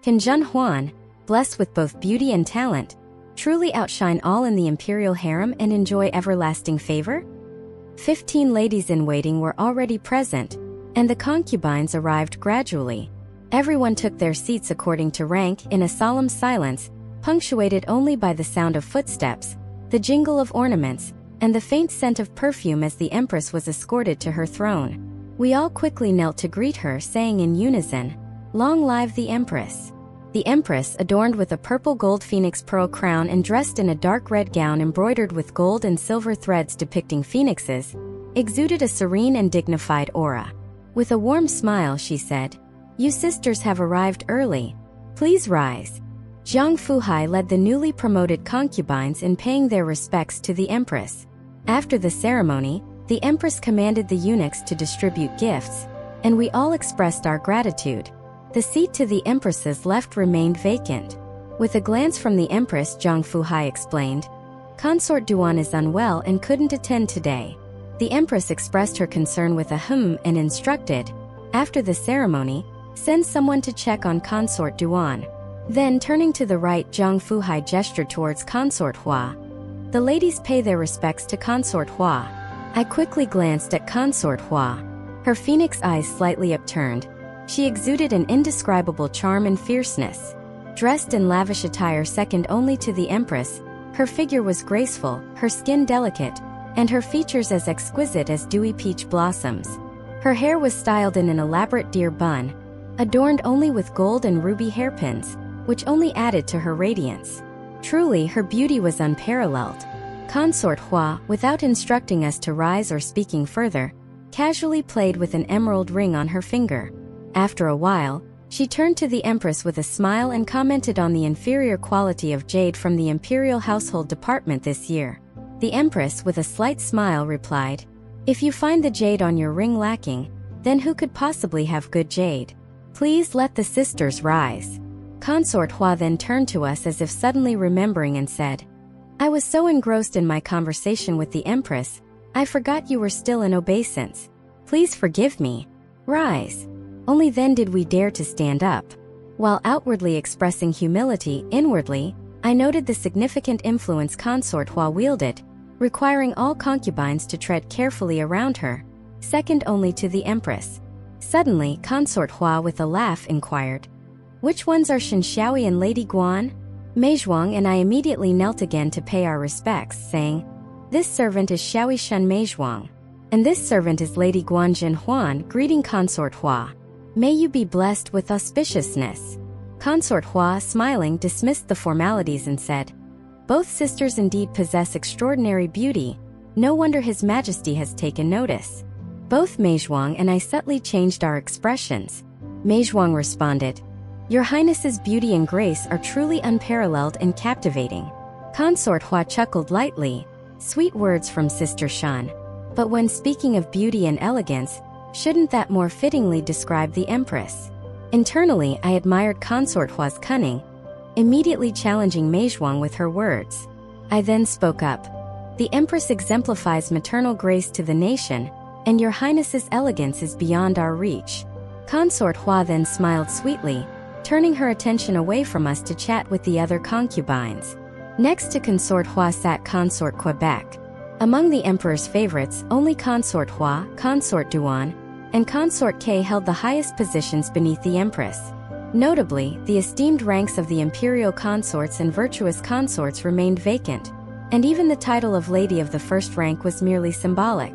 Can Zhen Huan, blessed with both beauty and talent, truly outshine all in the imperial harem and enjoy everlasting favor? 15 ladies-in-waiting were already present, and the concubines arrived gradually. Everyone took their seats according to rank in a solemn silence, punctuated only by the sound of footsteps, the jingle of ornaments, and the faint scent of perfume as the empress was escorted to her throne. We all quickly knelt to greet her, saying in unison, "Long live the empress." The empress, adorned with a purple gold phoenix pearl crown and dressed in a dark red gown embroidered with gold and silver threads depicting phoenixes, exuded a serene and dignified aura. With a warm smile she said, "You sisters have arrived early. Please rise." Zhang Fuhai led the newly promoted concubines in paying their respects to the empress. After the ceremony, the empress commanded the eunuchs to distribute gifts, and we all expressed our gratitude. The seat to the empress's left remained vacant. With a glance from the empress, Zhang Fuhai explained, "Consort Duan is unwell and couldn't attend today." The empress expressed her concern with a and instructed, after the ceremony, send someone to check on Consort Duan. Then, turning to the right, Zhang Fuhai gestured towards Consort Hua. "The ladies pay their respects to Consort Hua." I quickly glanced at Consort Hua. Her phoenix eyes slightly upturned. She exuded an indescribable charm and fierceness. Dressed in lavish attire second only to the empress, her figure was graceful, her skin delicate, and her features as exquisite as dewy peach blossoms. Her hair was styled in an elaborate deer bun, adorned only with gold and ruby hairpins, which only added to her radiance. Truly, her beauty was unparalleled. Consort Hua, without instructing us to rise or speaking further, casually played with an emerald ring on her finger. After a while, she turned to the empress with a smile and commented on the inferior quality of jade from the imperial household department this year. The empress, with a slight smile, replied, "If you find the jade on your ring lacking, then who could possibly have good jade? Please let the sisters rise." Consort Hua then turned to us as if suddenly remembering and said, "I was so engrossed in my conversation with the empress, I forgot you were still in obeisance. Please forgive me. Rise." Only then did we dare to stand up. While outwardly expressing humility, inwardly, I noted the significant influence Consort Hua wielded, requiring all concubines to tread carefully around her, second only to the empress. Suddenly, Consort Hua with a laugh inquired, "Which ones are Shen Xiaoyi and Lady Guan?" Meizhuang and I immediately knelt again to pay our respects, saying, "This servant is Xiaoyi Shen Meizhuang, and this servant is Lady Guan Zhen Huan, greeting Consort Hua. May you be blessed with auspiciousness." Consort Hua, smiling, dismissed the formalities and said, "Both sisters indeed possess extraordinary beauty. No wonder His Majesty has taken notice." Both Meizhuang and I subtly changed our expressions. Meizhuang responded, "Your Highness's beauty and grace are truly unparalleled and captivating." Consort Hua chuckled lightly. Sweet words from Sister Shan. But when speaking of beauty and elegance, shouldn't that more fittingly describe the empress? Internally, I admired Consort Hua's cunning, immediately challenging Meizhuang with her words. I then spoke up. "The empress exemplifies maternal grace to the nation, and your Highness's elegance is beyond our reach." Consort Hua then smiled sweetly, turning her attention away from us to chat with the other concubines. Next to Consort Hua sat Consort Quebec. Among the emperor's favorites, only Consort Hua, Consort Duan, and Consort K held the highest positions beneath the empress. Notably, the esteemed ranks of the imperial consorts and virtuous consorts remained vacant, and even the title of Lady of the First Rank was merely symbolic.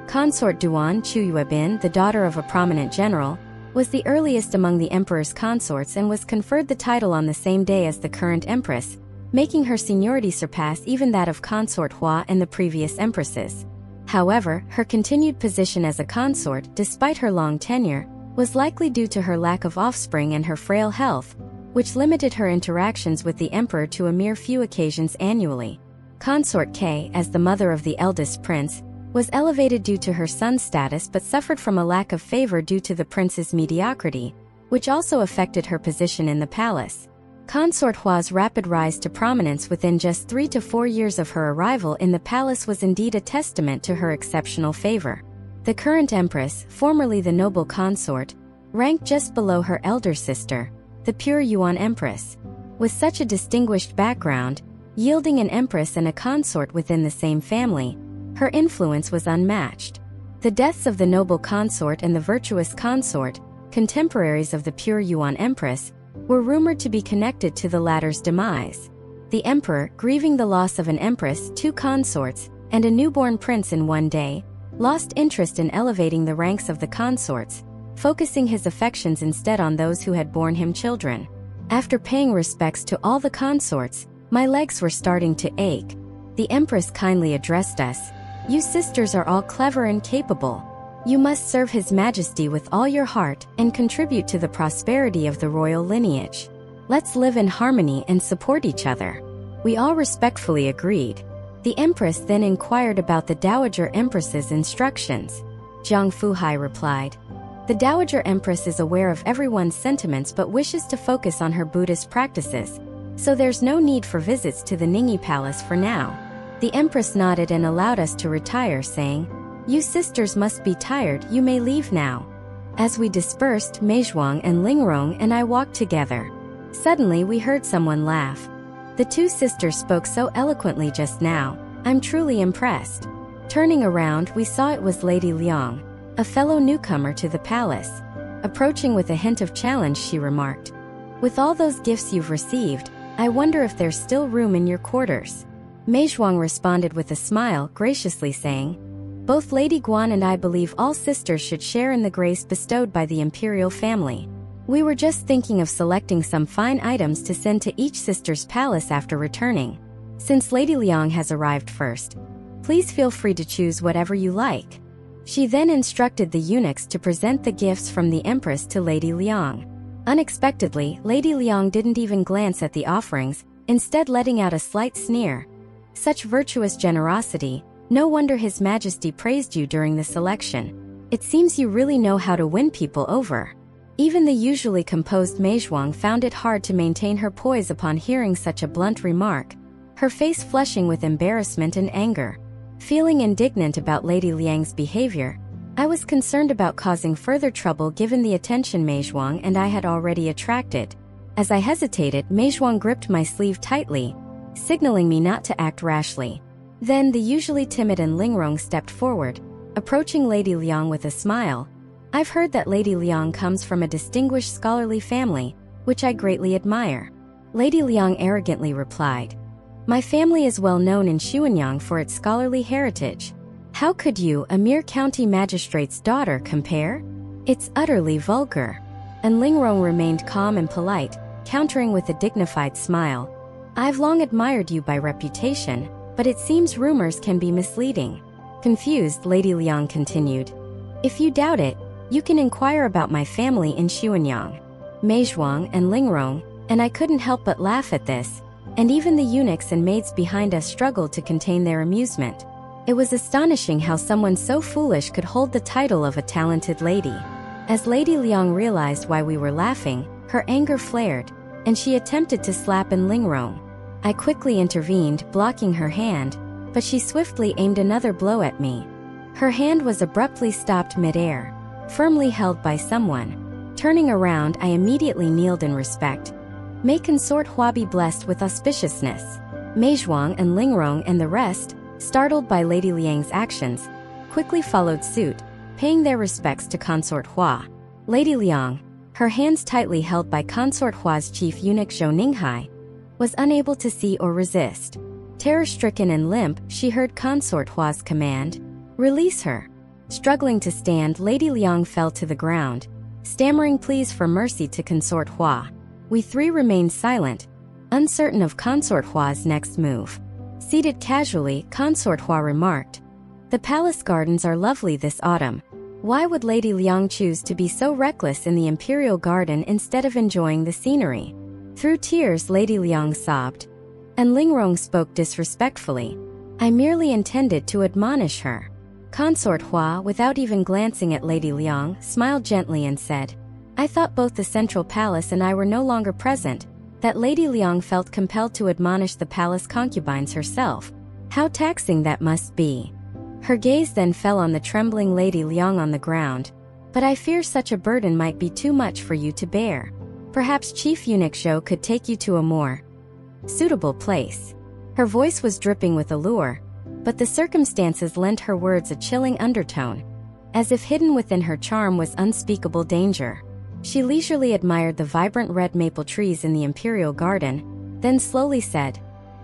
Consort Duan Chu Yuebin, the daughter of a prominent general, was the earliest among the emperor's consorts and was conferred the title on the same day as the current empress, making her seniority surpass even that of Consort Hua and the previous empresses. However, her continued position as a consort, despite her long tenure, was likely due to her lack of offspring and her frail health, which limited her interactions with the emperor to a mere few occasions annually. Consort K, as the mother of the eldest prince, was elevated due to her son's status but suffered from a lack of favor due to the prince's mediocrity, which also affected her position in the palace. Consort Hua's rapid rise to prominence within just 3 to 4 years of her arrival in the palace was indeed a testament to her exceptional favor. The current empress, formerly the noble consort, ranked just below her elder sister, the pure Yuan Empress. With such a distinguished background, yielding an empress and a consort within the same family, her influence was unmatched. The deaths of the noble consort and the virtuous consort, contemporaries of the pure Yuan Empress, were rumored to be connected to the latter's demise. The emperor, grieving the loss of an empress, 2 consorts, and a newborn prince in one day, lost interest in elevating the ranks of the consorts, focusing his affections instead on those who had borne him children. After paying respects to all the consorts, my legs were starting to ache. The empress kindly addressed us. "You sisters are all clever and capable. You must serve His Majesty with all your heart and contribute to the prosperity of the royal lineage. Let's live in harmony and support each other." We all respectfully agreed. The empress then inquired about the Dowager Empress's instructions. Zhang Fuhai replied, "The Dowager Empress is aware of everyone's sentiments but wishes to focus on her Buddhist practices, so there's no need for visits to the Ningyi Palace for now." The empress nodded and allowed us to retire, saying, "You sisters must be tired, you may leave now." As we dispersed, Meizhuang and Lingrong and I walked together. Suddenly we heard someone laugh. The 2 sisters spoke so eloquently just now, I'm truly impressed. Turning around, we saw it was Lady Liang, a fellow newcomer to the palace. Approaching with a hint of challenge, she remarked, "With all those gifts you've received, I wonder if there's still room in your quarters." Meizhuang responded with a smile, graciously saying, "Both Lady Guan and I believe all sisters should share in the grace bestowed by the imperial family. We were just thinking of selecting some fine items to send to each sister's palace after returning. Since Lady Liang has arrived first, please feel free to choose whatever you like." She then instructed the eunuchs to present the gifts from the empress to Lady Liang. Unexpectedly, Lady Liang didn't even glance at the offerings, instead letting out a slight sneer. "Such virtuous generosity, no wonder His Majesty praised you during the selection. It seems you really know how to win people over." Even the usually composed Meizhuang found it hard to maintain her poise upon hearing such a blunt remark, her face flushing with embarrassment and anger. Feeling indignant about Lady Liang's behavior, I was concerned about causing further trouble given the attention Meizhuang and I had already attracted. As I hesitated, Meizhuang gripped my sleeve tightly, signaling me not to act rashly. Then the usually timid and Lingrong stepped forward, approaching Lady Liang with a smile. "I've heard that Lady Liang comes from a distinguished scholarly family, which I greatly admire." Lady Liang arrogantly replied, "My family is well known in Xuanyang for its scholarly heritage. How could you, a mere county magistrate's daughter, compare? It's utterly vulgar." And Lingrong remained calm and polite, countering with a dignified smile, "I've long admired you by reputation, but it seems rumors can be misleading." Confused, Lady Liang continued, "If you doubt it, you can inquire about my family in Xuanyang." Meizhuang and Lingrong and I couldn't help but laugh at this, and even the eunuchs and maids behind us struggled to contain their amusement. It was astonishing how someone so foolish could hold the title of a talented lady. As Lady Liang realized why we were laughing, her anger flared, and she attempted to slap Lingrong. I quickly intervened, blocking her hand, but she swiftly aimed another blow at me. Her hand was abruptly stopped mid-air, firmly held by someone. Turning around, I immediately kneeled in respect. "May Consort Hua be blessed with auspiciousness." Meizhuang and Lingrong and the rest, startled by Lady Liang's actions, quickly followed suit, paying their respects to Consort Hua. Lady Liang, her hands tightly held by Consort Hua's chief eunuch Zhou Ninghai, was unable to see or resist. Terror-stricken and limp, she heard Consort Hua's command, "Release her." Struggling to stand, Lady Liang fell to the ground, stammering pleas for mercy to Consort Hua. We three remained silent, uncertain of Consort Hua's next move. Seated casually, Consort Hua remarked, "The palace gardens are lovely this autumn. Why would Lady Liang choose to be so reckless in the imperial garden instead of enjoying the scenery?" Through tears, Lady Liang sobbed, and Lingrong spoke disrespectfully. "I merely intended to admonish her." Consort Hua, without even glancing at Lady Liang, smiled gently and said, "I thought both the central palace and I were no longer present, that Lady Liang felt compelled to admonish the palace concubines herself. How taxing that must be." Her gaze then fell on the trembling Lady Liang on the ground. "But I fear such a burden might be too much for you to bear." Perhaps Chief Eunuch Zhou could take you to a more suitable place. Her voice was dripping with allure, but the circumstances lent her words a chilling undertone, as if hidden within her charm was unspeakable danger. She leisurely admired the vibrant red maple trees in the imperial garden, then slowly said,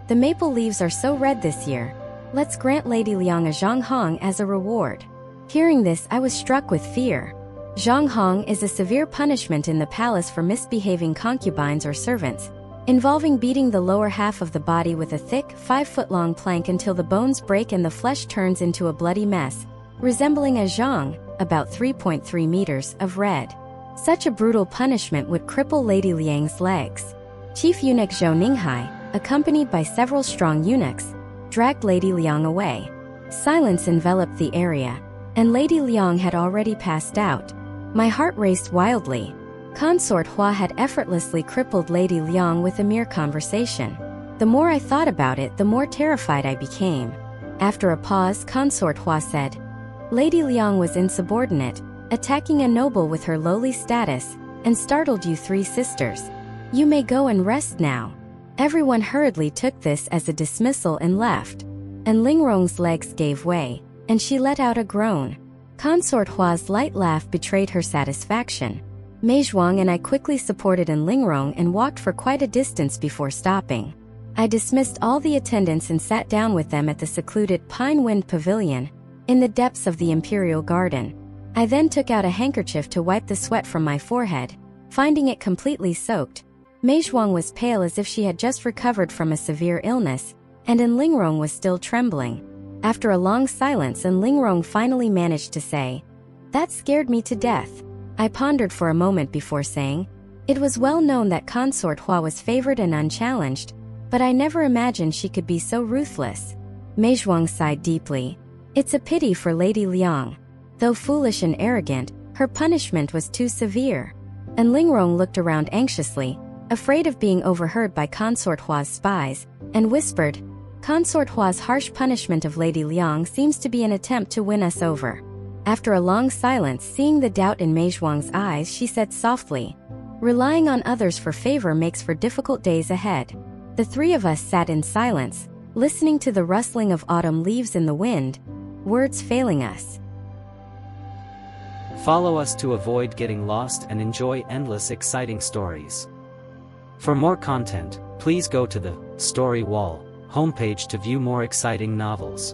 "The maple leaves are so red this year. Let's grant Lady Liang a zhanghong as a reward." Hearing this, I was struck with fear. Zhanghong is a severe punishment in the palace for misbehaving concubines or servants, involving beating the lower half of the body with a thick, 5-foot-long plank until the bones break and the flesh turns into a bloody mess, resembling a zhang, about 3.3 meters, of red. Such a brutal punishment would cripple Lady Liang's legs. Chief Eunuch Zhou Ninghai, accompanied by several strong eunuchs, dragged Lady Liang away. Silence enveloped the area, and Lady Liang had already passed out. My heart raced wildly. Consort Hua had effortlessly crippled Lady Liang with a mere conversation. The more I thought about it, the more terrified I became. After a pause, Consort Hua said, "Lady Liang was insubordinate, attacking a noble with her lowly status, and startled you 3 sisters. You may go and rest now." Everyone hurriedly took this as a dismissal and left, and Lingrong's legs gave way, and she let out a groan. Consort Hua's light laugh betrayed her satisfaction. Mei Zhuang and I quickly supported in Lingrong and walked for quite a distance before stopping. I dismissed all the attendants and sat down with them at the secluded Pine Wind Pavilion, in the depths of the imperial garden. I then took out a handkerchief to wipe the sweat from my forehead, finding it completely soaked. Mei Zhuang was pale as if she had just recovered from a severe illness, and in Lingrong was still trembling. After a long silence, and Lingrong finally managed to say, "That scared me to death." I pondered for a moment before saying, "It was well known that Consort Hua was favored and unchallenged, but I never imagined she could be so ruthless." Mei Zhuang sighed deeply. "It's a pity for Lady Liang. Though foolish and arrogant, her punishment was too severe." And Lingrong looked around anxiously, afraid of being overheard by Consort Hua's spies, and whispered, "Consort Hua's harsh punishment of Lady Liang seems to be an attempt to win us over." After a long silence, seeing the doubt in Mei Zhuang's eyes, she said softly, "Relying on others for favor makes for difficult days ahead." The 3 of us sat in silence, listening to the rustling of autumn leaves in the wind, words failing us. Follow us to avoid getting lost and enjoy endless exciting stories. For more content, please go to the Story Wall homepage to view more exciting novels.